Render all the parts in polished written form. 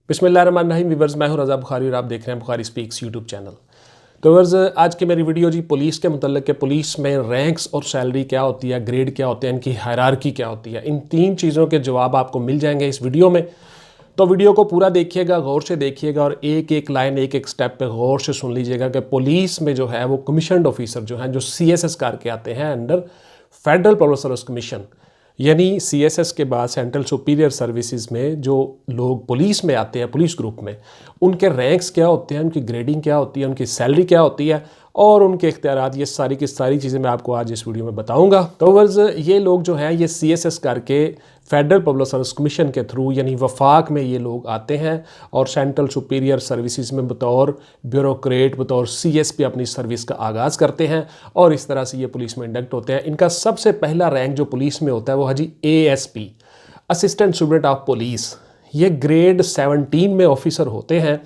बिस्मिल्लाहिर्रहमानिर्रहीम व्यूअर्स, मैं हूं रज़ा बुखारी और आप देख रहे हैं बुखारी स्पीक्स यूट्यूब चैनल। तो व्यूअर्स, आज की मेरी वीडियो जी पुलिस के मुतल्लिक़ है। पुलिस में रैंक्स और सैलरी क्या होती है, ग्रेड क्या होते हैं, इनकी हायरार्की क्या होती है, इन तीन चीज़ों के जवाब आपको मिल जाएंगे इस वीडियो में। तो वीडियो को पूरा देखिएगा, गौर से देखिएगा और एक एक लाइन एक एक स्टेप पे गौर से सुन लीजिएगा कि पुलिस में जो है वो कमीशन्ड ऑफिसर जो हैं, जो CSS करके आते हैं under federal public service commission, यानी CSS के बाद सेंट्रल सुपीरियर सर्विसेज में जो लोग पुलिस में आते हैं, पुलिस ग्रुप में, उनके रैंक्स क्या होते हैं, उनकी ग्रेडिंग क्या होती है, उनकी सैलरी क्या होती है और उनके इख्तियारात, ये सारी की सारी चीज़ें मैं आपको आज इस वीडियो में बताऊंगा। तो वर्ज, ये लोग जो हैं ये CSS करके फेडरल पब्लिक सर्विस कमीशन के थ्रू यानी वफाक में ये लोग आते हैं और सेंट्रल सुपीरियर सर्विसेज में बतौर ब्यूरोक्रेट, बतौर CSP अपनी सर्विस का आगाज़ करते हैं और इस तरह से ये पुलिस में इंडक्ट होते हैं। इनका सबसे पहला रैंक जो पुलिस में होता है वो है जी ASP, assistant superintendent of police. ये ग्रेड 17 में ऑफिसर होते हैं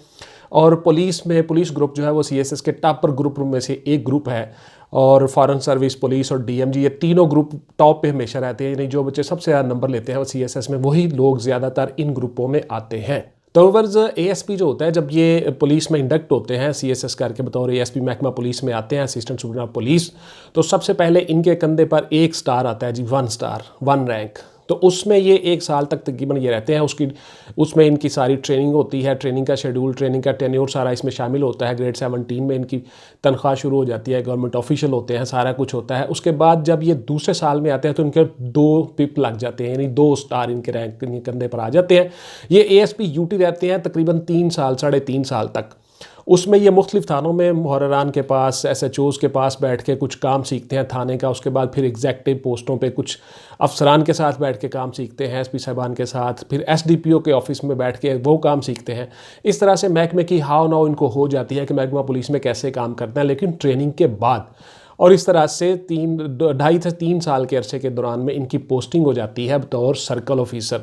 और पुलिस में पुलिस ग्रुप जो है वो CSS के टॉपर ग्रुप में से एक ग्रुप है और फॉरेन सर्विस, पुलिस और DMG, ये तीनों ग्रुप टॉप पे हमेशा रहते हैं। यानी जो बच्चे सबसे ज़्यादा नंबर लेते हैं वो CSS में, वही लोग ज़्यादातर इन ग्रुपों में आते हैं। तो वर्ज, ASP जो होता है, जब ये पुलिस में इंडक्ट होते हैं CSS करके बतौर ASP महकमा पुलिस में आते हैं, असिस्टेंट सुपरिटेंडेंट ऑफ पुलिस, तो सबसे पहले इनके कंधे पर एक स्टार आता है जी, 1 स्टार, 1 रैंक। तो उसमें ये 1 साल तक तकरीबन ये रहते हैं। उसमें इनकी सारी ट्रेनिंग होती है, ट्रेनिंग का शेड्यूल, ट्रेनिंग का टेन्योर सारा इसमें शामिल होता है। ग्रेड 17 में इनकी तनख्वाह शुरू हो जाती है, गवर्नमेंट ऑफिशियल होते हैं, सारा कुछ होता है। उसके बाद जब ये दूसरे साल में आते हैं तो इनके 2 पिप लग जाते हैं, यानी 2 स्टार इनके रैंक इनके कंधे पर आ जाते हैं। ये ASP ड्यूटी रहते हैं तकरीबन 3 साल, 3.5 साल तक। उसमें ये मुख्तलिफ थानों में मुहर्ररान के पास, SHOs के पास बैठ के कुछ काम सीखते हैं थाने का। उसके बाद फिर एग्जेक्टिव पोस्टों पे कुछ अफसरान के साथ बैठ के काम सीखते हैं, SP साहबान के साथ। फिर SDPO के ऑफिस में बैठ के वो काम सीखते हैं। इस तरह से महकमे की हाव नाव इनको हो जाती है कि महकमा पुलिस में कैसे काम करते हैं, लेकिन ट्रेनिंग के बाद। और इस तरह से 2.5 से 3 साल के अरसे के दौरान में इनकी पोस्टिंग हो जाती है बतौर circle officer,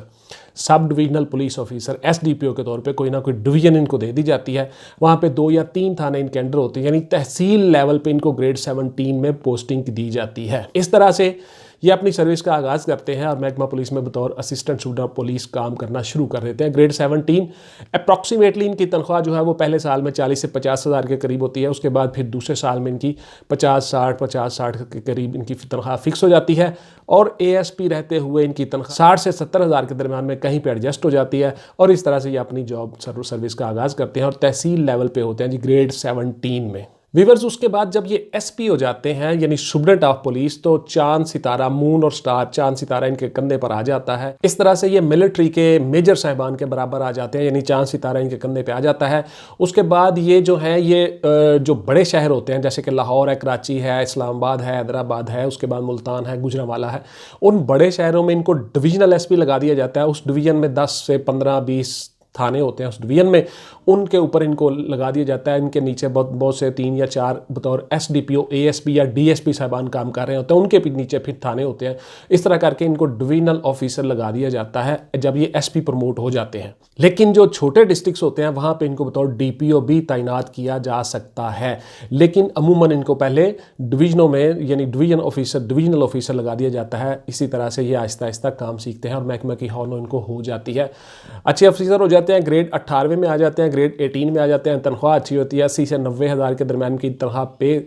sub divisional police officer, SDPO के तौर पे कोई ना कोई डिवीजन इनको दे दी जाती है। वहाँ पे 2 या 3 थाने इनके अंडर होते हैं, यानी तहसील लेवल पे इनको ग्रेड 17 में पोस्टिंग दी जाती है। इस तरह से ये अपनी सर्विस का आगाज़ करते हैं और महकमा पुलिस में बतौर असिस्टेंट सुपरिटेंडेंट ऑफ पुलिस काम करना शुरू कर देते हैं। ग्रेड 17 अप्रॉक्सीमेटली इनकी तनख्वाह जो है वो पहले साल में 40 से 50 हज़ार के करीब होती है। उसके बाद फिर दूसरे साल में इनकी 50-60 के करीब इनकी तनख्वाह फिक्स हो जाती है और ASP रहते हुए इनकी तनख्वाह 60 से 70 हज़ार के दरमियान में कहीं पर एडजस्ट हो जाती है। और इस तरह से ये अपनी जॉब सर्विस का आगाज़ करते हैं और तहसील लेवल पे होते हैं जी, ग्रेड 17 में। वीवर्स, उसके बाद जब ये SP हो जाते हैं यानी सुपरिटेंडेंट ऑफ पुलिस, तो चांद सितारा, मून और स्टार, चांद सितारा इनके कंधे पर आ जाता है। इस तरह से ये मिलिट्री के मेजर साहिबान के बराबर आ जाते हैं, यानी चांद सितारा इनके कंधे पे आ जाता है। उसके बाद ये जो है ये जो बड़े शहर होते हैं, जैसे कि लाहौर है, कराची है, इस्लामाबाद है, हैदराबाद है, उसके बाद मुल्तान है, गुजरांवाला है, उन बड़े शहरों में इनको डिविजनल SP लगा दिया जाता है। उस डिवीजन में 10 से 15-20 थाने होते हैं उस डिवीजन में, उनके ऊपर इनको लगा दिया जाता है। इनके नीचे बहुत से 3 या 4 बतौर SDPO, ASP या DSP साहिबान काम कर रहे होते हैं, उनके भी नीचे फिर थाने होते हैं। इस तरह करके इनको डिवीजनल ऑफिसर लगा दिया जाता है जब ये SP प्रमोट हो जाते हैं। लेकिन जो छोटे डिस्ट्रिक्ट्स होते हैं वहाँ पे इनको बतौर DPO भी तैनात किया जा सकता है, लेकिन अमूमन इनको पहले डिवीजनों में यानी डिवीजनल ऑफिसर लगा दिया जाता है। इसी तरह से ये आहिस्ता आहिस्ता काम सीखते हैं और महकमा की हौलो इनको हो जाती है। अच्छे ऑफिसर हो जाते हैं, ग्रेड 18वें में आ जाते हैं, ग्रेड 18 में आ जाते हैं। तनख्वाह अच्छी होती है, 80 से 90 हज़ार के दरमियान की तनख्वाह पे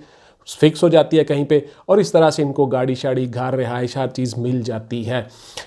फिक्स हो जाती है कहीं पे। और इस तरह से इनको गाड़ी शाड़ी, घर, रिहाइश, हर चीज़ मिल जाती है।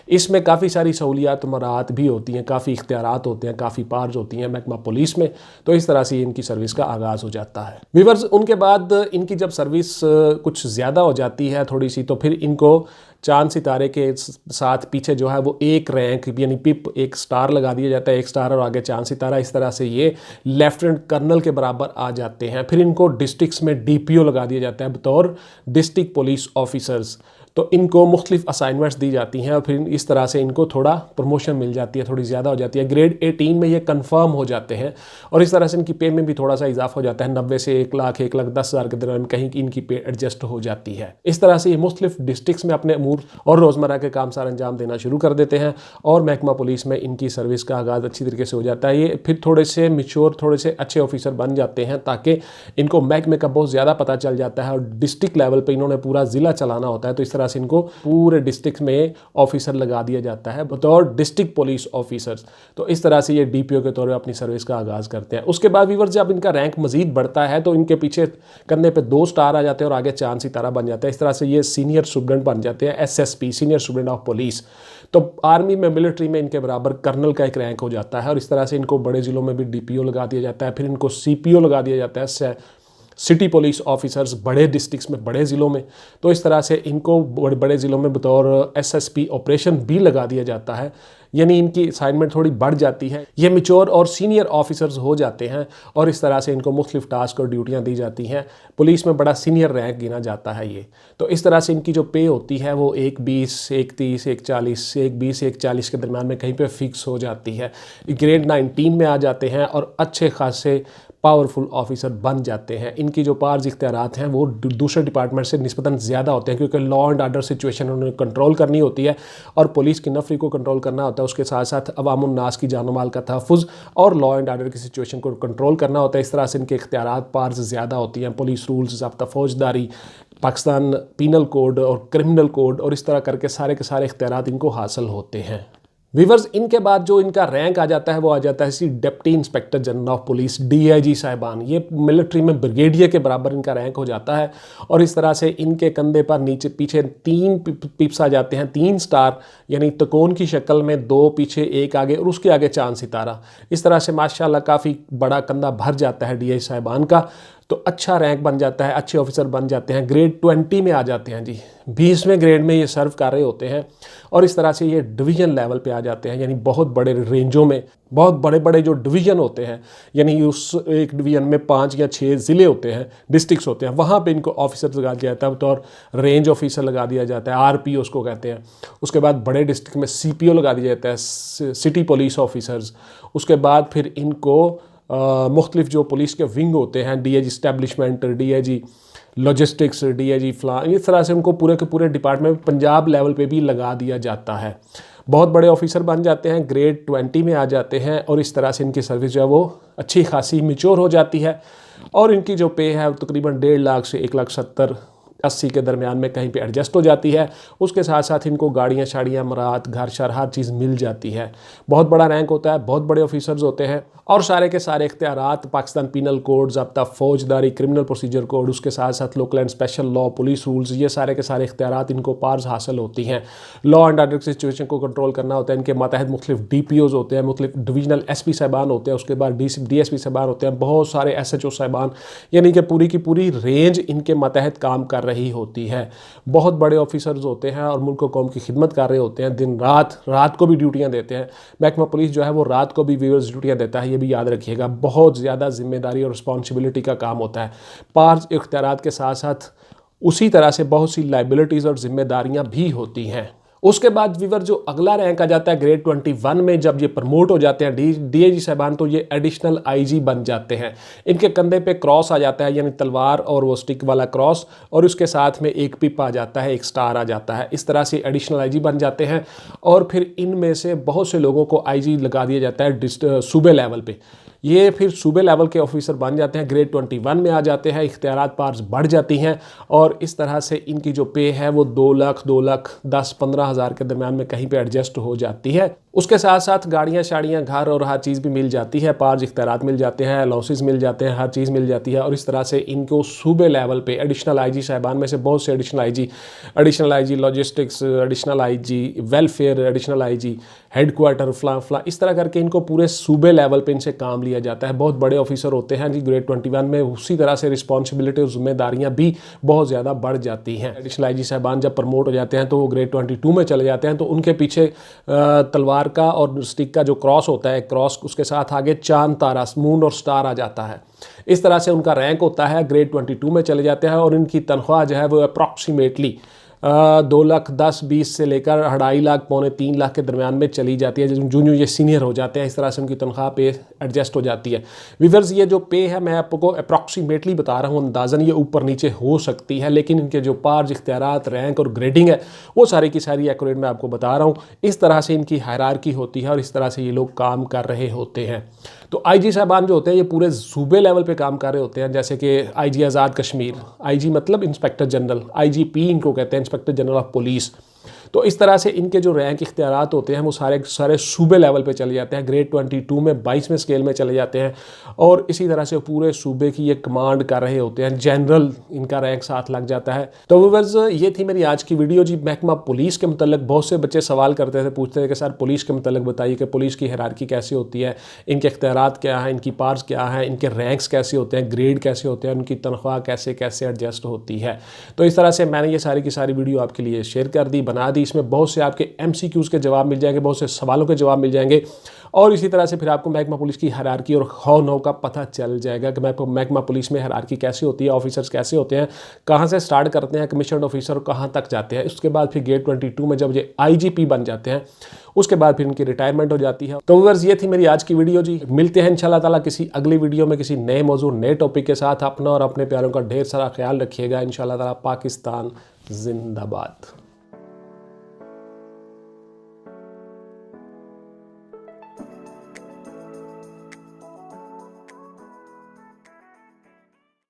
इसमें काफ़ी सारी सहूलियात मराहत भी होती हैं, काफ़ी इख्तियारात होते हैं, काफ़ी पार्स होती हैं महकमा पुलिस में। तो इस तरह से इनकी सर्विस का आगाज़ हो जाता है। व्यूअर्स, उनके बाद इनकी जब सर्विस कुछ ज़्यादा हो जाती है थोड़ी सी, तो फिर इनको चांद सितारे के साथ पीछे जो है वो 1 रैंक यानी पिप, 1 स्टार लगा दिया जाता है, 1 स्टार और आगे चांद सितारा। इस तरह से ये लेफ्टिनेंट कर्नल के बराबर आ जाते हैं। फिर इनको डिस्ट्रिक्ट्स में DPO लगा दिया जाता है बतौर डिस्ट्रिक्ट पुलिस ऑफिसर्स। तो इनको मुख्तलिफ असाइनमेंट्स दी जाती हैं और फिर इस तरह से इनको थोड़ा प्रमोशन मिल जाती है, थोड़ी ज़्यादा हो जाती है। ग्रेड 18 में ये कंफर्म हो जाते हैं और इस तरह से इनकी पे में भी थोड़ा सा इजाफा हो जाता है। 90 से 1 लाख 1,10,000 के दरमियान कहीं इनकी पे एडजस्ट हो जाती है। इस तरह से ये मुख्तलिफ डिस्ट्रिक्ट्स में अपने अमूर और रोज़मर्रा के काम सार अंजाम देना शुरू कर देते हैं और महकमा पुलिस में इनकी सर्विस का आगाज़ अच्छी तरीके से हो जाता है। ये फिर थोड़े से मिच्योर, थोड़े से अच्छे ऑफिसर बन जाते हैं ताकि इनको महकमे का बहुत ज़्यादा पता चल जाता है और डिस्ट्रिक्ट लेवल पर इन्होंने पूरा ज़िला चलाना होता है। तो इस तरह तरह से इनको पूरे डिस्ट्रिक्ट में ऑफिसर लगा दिया जाता है बतौर डिस्ट्रिक्ट पुलिस ऑफिसर्स। तो इस तरह से ये DPO के तौर पर अपनी सर्विस का आगाज़ करते हैं। उसके बाद व्यूअर्स जब इनका रैंक मजीद बढ़ता है तो इनके पीछे कंधे पे 2 स्टार आ जाते हैं और आगे चांद सितारा बन जाता है। इस तरह से ये सीनियर स्टूडेंट बन जाते हैं, SSP senior student of police. तो आर्मी में, मिलिट्री में इनके बराबर कर्नल का एक रैंक हो जाता है और इस तरह से इनको बड़े ज़िलों में भी DPO लगा दिया जाता है। फिर इनको CPO लगा दिया जाता है, सिटी पुलिस ऑफिसर्स, बड़े डिस्ट्रिक्ट्स में, बड़े ज़िलों में। तो इस तरह से इनको बड़े बड़े ज़िलों में बतौर SSP ऑपरेशन भी लगा दिया जाता है, यानी इनकी असाइनमेंट थोड़ी बढ़ जाती है। ये मैच्योर और सीनियर ऑफिसर्स हो जाते हैं और इस तरह से इनको मुख्तलिफ टास्क और ड्यूटियाँ दी जाती हैं। पुलिस में बड़ा सीनियर रैंक गिना जाता है ये। तो इस तरह से इनकी जो पे होती है वो 1:20, 1:30, 1:40, 1:20, 1:40 के दरमियान में कहीं पे फिक्स हो जाती है। ग्रेड 19 में आ जाते हैं और अच्छे खासे पावरफुल ऑफिसर बन जाते हैं। इनकी जो पावर्स इख्तियारात हैं वो दूसरे डिपार्टमेंट से निस्बतन ज़्यादा होते हैं, क्योंकि लॉ एंड आर्डर सिचुएशन उन्हें कंट्रोल करनी होती है और पुलिस की नफरी को कंट्रोल करना होता है। उसके साथ साथ अवामुन नास की जानो माल का तहफ़्फ़ुज़ और लॉ एंड आर्डर की सिचुएशन को कंट्रोल करना होता है। इस तरह से इनके इख्तियारात पावर्स ज़्यादा होती हैं। पुलिस रूल्स, ज़ाब्ता फौजदारी, पाकिस्तान पीनल कोड और क्रिमिनल कोड और इस तरह करके सारे के सारे इख्तियारात इनको हासिल होते हैं। व्यूअर्स इनके बाद जो इनका रैंक आ जाता है वो आ जाता है deputy inspector general of police, DIG साहिबान। ये मिलिट्री में ब्रिगेडियर के बराबर इनका रैंक हो जाता है और इस तरह से इनके कंधे पर नीचे पीछे 3 पिप्स आ जाते हैं, 3 स्टार, यानी तकोन की शक्ल में, 2 पीछे 1 आगे और उसके आगे चांद सितारा। इस तरह से माशाल्लाह काफ़ी बड़ा कंधा भर जाता है DIG साहिबान का। तो अच्छा रैंक बन जाता है, अच्छे ऑफिसर बन जाते हैं। ग्रेड 20 में आ जाते हैं जी, 20वें ग्रेड में ये सर्व कर रहे होते हैं और इस तरह से ये डिवीज़न लेवल पे आ जाते हैं, यानी बहुत बड़े रेंजों में, बहुत बड़े बड़े जो डिवीज़न होते हैं, यानी उस एक डिवीज़न में 5 या 6 ज़िले होते हैं, डिस्ट्रिक्ट्स होते हैं, वहाँ पे इनको ऑफिसर लगा दिया जाता है तो और रेंज ऑफिसर लगा दिया जाता है, RPO उसको कहते हैं। उसके बाद बड़े डिस्ट्रिक्ट में CPO लगा दिया जाता है, सिटी पुलिस ऑफिसर्स। उसके बाद फिर इनको मुख्तलिफ जो पुलिस के विंग होते हैं, DIG establishment, DIG logistics, DIG फ्लान, इस तरह से उनको पूरे के पूरे डिपार्टमेंट पंजाब लेवल पे भी लगा दिया जाता है। बहुत बड़े ऑफिसर बन जाते हैं, ग्रेड 20 में आ जाते हैं और इस तरह से इनकी सर्विस जो है वो अच्छी खासी मैच्योर हो जाती है और इनकी जो पे है वो तकरीबन 1.5 लाख से 1,70,80 के दरमियान में कहीं पे एडजस्ट हो जाती है। उसके साथ साथ इनको गाड़ियाँ शाड़ियाँ, मरात, घर शर, हर चीज़ मिल जाती है। बहुत बड़ा रैंक होता है, बहुत बड़े ऑफिसर्स होते हैं और सारे के सारे इख्तियारात पाकिस्तान पीनल कोड, ज़ाब्ता फौजदारी, क्रिमिनल प्रोसीजर कोड, उसके साथ साथ local and special law, police rules, ये सारे के सारे इख्तियारात इनको पार्स हासिल होती हैं। लॉ एंड आर्डर की सिचुएशन को कंट्रोल करना होता है। इनके मातहत मुख्तलिफ DPOs होते हैं, मुख्तलिफ डिवीजनल SP साहिबान होते हैं, उसके बाद DSP साहिबान होते हैं, बहुत सारे SHO साहिबान, यानी कि पूरी की पूरी रेंज इनके मातहत काम कर रही होती है। बहुत बड़े ऑफिसर्स होते हैं और मुल्क कौम की खिदमत कर रहे होते हैं, दिन रात को भी ड्यूटियाँ देते हैं। महकमा पुलिस जो है वो रात को भी व्यूअर्स ड्यूटियाँ देता है, ये भी याद रखिएगा। बहुत ज़्यादा जिम्मेदारी और रिस्पॉन्सिबिलिटी का काम होता है। पार्स इख्तियारात के साथ साथ उसी तरह से बहुत सी लाइबिलिटीज़ और जिम्मेदारियां भी होती हैं। उसके बाद व्यूअर जो अगला रैंक आ जाता है ग्रेड 21 में, जब ये प्रमोट हो जाते हैं DIG साहिबान, तो ये एडिशनल IG बन जाते हैं। इनके कंधे पे क्रॉस आ जाता है, यानी तलवार और वो स्टिक वाला क्रॉस, और उसके साथ में एक पिप आ जाता है, एक स्टार आ जाता है। इस तरह से एडिशनल IG बन जाते हैं और फिर इनमें से बहुत से लोगों को IG लगा दिया जाता है सूबे लेवल पे। ये फिर सूबे लेवल के ऑफिसर बन जाते हैं, ग्रेड 21 में आ जाते हैं, इख्तियारात पार्स बढ़ जाती हैं और इस तरह से इनकी जो पे है वो 2 लाख 10-15 हज़ार के दरमियान में कहीं पे एडजस्ट हो जाती है। उसके साथ साथ गाड़ियाँ शाड़ियाँ, घर और हर चीज़ भी मिल जाती है, पार्स इख्तियारात मिल जाते हैं, अलाउंसेस मिल जाते हैं, हर चीज़ मिल जाती है। और इस तरह से इनको सूबे लेवल पे एडिशनल IG साहिबान में से बहुत से additional IG logistics, additional IG welfare, additional IG headquarter, फला इस तरह करके इनको पूरे सूबे लेवल पे इनसे काम लिया जाता है। बहुत बड़े ऑफिसर होते हैं जी ग्रेड 21 में। उसी तरह से रिस्पॉन्सिबिलिटी और जिम्मेदारियाँ भी बहुत ज़्यादा बढ़ जाती हैं। एडिशनल IG साहिबान जब प्रमोट हो जाते हैं तो वो ग्रेड 22 में चले जाते हैं, तो उनके पीछे तलवार का और स्टिक का जो क्रॉस होता है, क्रॉस, उसके साथ आगे चांद, तारा, मून और स्टार आ जाता है। इस तरह से उनका रैंक होता है, ग्रेड 22 में चले जाते हैं और इनकी तनख्वाह जो है वो अप्रॉक्सीमेटली 2 लाख 10-20 से लेकर 2.5 लाख पौने 3 लाख के दरमियान में चली जाती है। जो ये सीनियर हो जाते हैं, इस तरह से उनकी तनख्वाह पे एडजस्ट हो जाती है। व्यूअर्स ये जो पे है मैं आपको अप्रॉक्सीमेटली बता रहा हूँ, अंदाज़न ये ऊपर नीचे हो सकती है, लेकिन इनके जो पार्स, इख्तियारात, रैंक और ग्रेडिंग है वो सारी की सारी एक्यूरेट मैं आपको बता रहा हूँ। इस तरह से इनकी हायरार्की होती है और इस तरह से ये लोग काम कर रहे होते हैं। तो IG साहिबान जो होते हैं ये पूरे सूबे लेवल पे काम कर रहे होते हैं, जैसे कि IG आज़ाद कश्मीर, IG मतलब इंस्पेक्टर जनरल, IGP इनको कहते हैं, इंस्पेक्टर जनरल ऑफ पुलिस। तो इस तरह से इनके जो रैंक इख्तियारात होते हैं वो सारे सूबे लेवल पे चले जाते हैं, ग्रेड 22 में 22वें स्केल में चले जाते हैं और इसी तरह से पूरे सूबे की ये कमांड कर रहे होते हैं, जनरल इनका रैंक साथ लग जाता है। तो व्यूअर्स ये थी मेरी आज की वीडियो जी। महकमा पुलिस के मतलब बहुत से बच्चे सवाल करते थे, पूछते थे कि सर पुलिस के मतलब बताइए कि पुलिस की हायरार्की कैसे होती है, इनके इख्तियारात क्या है, इनकी पावर्स क्या है, इनके रैंक्स कैसे होते हैं, ग्रेड कैसे होते हैं, उनकी तनख्वाह कैसे कैसे एडजस्ट होती है। तो इस तरह से मैंने ये सारी की सारी वीडियो आपके लिए शेयर कर दी, बना दी। इसमें बहुत से आपके MCQs के जवाब मिल जाएंगे, बहुत से सवालों के जवाब मिल जाएंगे और इसी तरह से फिर आपको महकमा पुलिस की हायरार्की और खौ नौ का पता चल जाएगा कि महकमा पुलिस में हायरार्की कैसे होती है, ऑफिसर्स कैसे होते हैं, कहाँ से स्टार्ट करते हैं कमीशन्ड ऑफिसर, कहाँ तक जाते हैं। उसके बाद फिर ग्रेड 22 में जब ये IGP बन जाते हैं उसके बाद फिर इनकी रिटायरमेंट हो जाती है। तो व्यूअर्स ये थी मेरी आज की वीडियो जी। मिलते हैं इंशाल्लाह ताला किसी अगली वीडियो में किसी नए मौजूद नए टॉपिक के साथ। अपना और अपने प्यारों का ढेर सारा ख्याल रखिएगा। इंशाल्लाह ताला। पाकिस्तान जिंदाबाद।